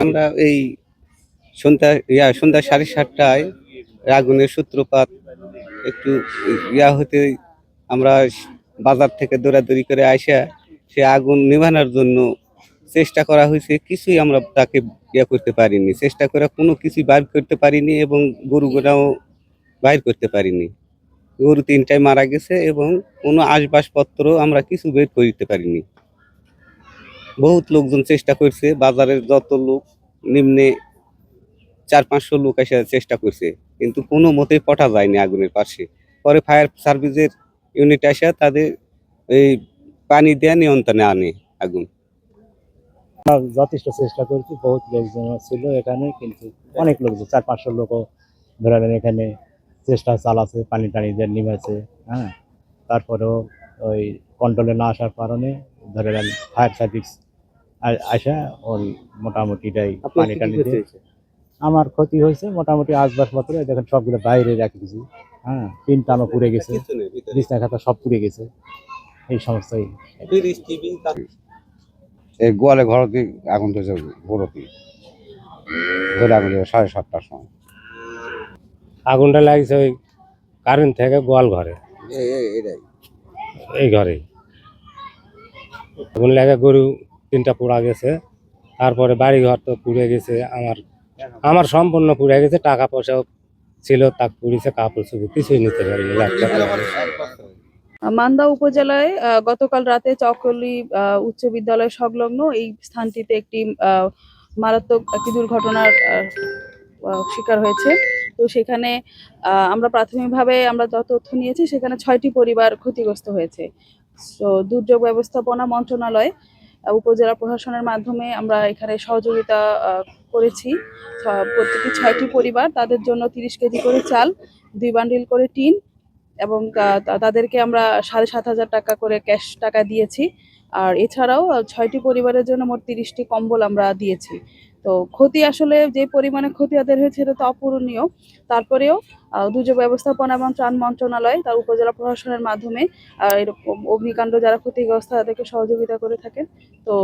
আমরা এই সন্ধ্যা 7:30টায় আগুনের সূত্রপাত একটু হতে আমরা বাজার থেকে দৌড়াদৌড়ি করে আইসা সে আগুন নেভানোর জন্য চেষ্টা করা হয়েছে, কিছুই আমরা তাকে করতে পারিনি, চেষ্টা করে কোনো কিছুই বাইর করতে পারিনি এবং গরুগুলাও বাইর করতে পারিনি। গরু 3টায় মারা গেছে এবং কোনো আসবাবপত্র আমরা কিছু বের করতে পারিনি। বহুত লোকজন চেষ্টা করছে, বাজারের যত লোক নিম্নে 400-500 লোক এসে চেষ্টা করছে, কিন্তু কোনো মতেই পটা যায়নি আগুনের পাশে। পরে ফায়ার সার্ভিসের ইউনিট আসে তাদের এই পানি দেয়া নিয়ন্ত্রণে আনে আগুন। যথেষ্ট চেষ্টা করেছি, বহুত লোকজন ছিল এখানে, কিন্তু অনেক লোকজন 400-500 লোকও ধরে নেন এখানে চেষ্টা চালাচ্ছে, পানি টানি দিয়ে নিমেছে। হ্যাঁ, তারপরেও ওই কন্ট্রোলে না আসার কারণে ধরে নেন ফায়ার সার্ভিস আসা ওই মোটামুটিটাই পানি টানি দিয়ে। আমার ক্ষতি হয়েছে মোটামুটি আসবাবপত্র দেখেন সবগুলো বাইরে রেখে দিয়েছি। হ্যাঁ, টিন টানো পুড়ে গেছে, বিছনা খাতা সব পুড়ে গেছে, এই সমস্তই। এই গোয়ালে ঘর দিয়ে আগুন ধরেছে, বড়তি ধরে আগুন 7:30টার সময়। আগুনটা লাগছে ওই কারেন্ট থেকে গোয়াল ঘরে, এই ঘরে আগুন লাগে, গরু 3টা পোড়া গেছে। তারপরে বাড়ি ঘর তো পুড়ে গেছে, আমার সম্পূর্ণ পুড়ে গেছে, টাকা পয়সাও ছিল তা পুড়েছে, কাপড় চোপড় কিছুই নিতে পারিনি। মান্দা উপজেলায় গতকাল রাতে চকলি উচ্চ বিদ্যালয় সংলগ্ন এই স্থানটিতে একটি মারাত্মক একটি দুর্ঘটনার শিকার হয়েছে। তো সেখানে আমরা প্রাথমিকভাবে আমরা যত তথ্য নিয়েছি, সেখানে 6টি পরিবার ক্ষতিগ্রস্ত হয়েছে। তো দুর্যোগ ব্যবস্থাপনা মন্ত্রণালয় উপজেলা প্রশাসনের মাধ্যমে আমরা এখানে সহযোগিতা করেছি। প্রত্যেকটি 6টি পরিবার, তাদের জন্য 30 কেজি করে চাল, 2 বান্ডিল করে টিন এবং তাদেরকে আমরা 7,500 টাকা করে ক্যাশ টাকা দিয়েছি। আর এছাড়াও 6টি পরিবারের জন্য মোট 30টি কম্বল আমরা দিয়েছি। তো ক্ষতি আসলে যে পরিমাণে ক্ষতি তাদের হয়েছে এটা তো অপূরণীয়। তারপরেও দুর্যোগ ব্যবস্থাপনা এবং ত্রাণ মন্ত্রণালয় তার উপজেলা প্রশাসনের মাধ্যমে এরকম অগ্নিকাণ্ড যারা ক্ষতিগ্রস্ত তাদেরকে সহযোগিতা করে থাকেন। তো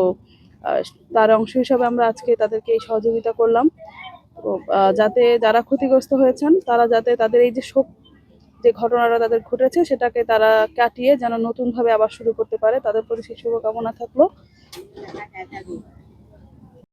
তার অংশ হিসাবে আমরা আজকে তাদেরকে এই সহযোগিতা করলাম। তো যাতে যারা ক্ষতিগ্রস্ত হয়েছেন তারা যাতে তাদের এই যে শোক যে ঘটনাটা তাদের ঘটেছে সেটাকে তারা কাটিয়ে যেন নতুনভাবে আবার শুরু করতে পারে, তাদের প্রতি সেই শুভকামনা থাকলো।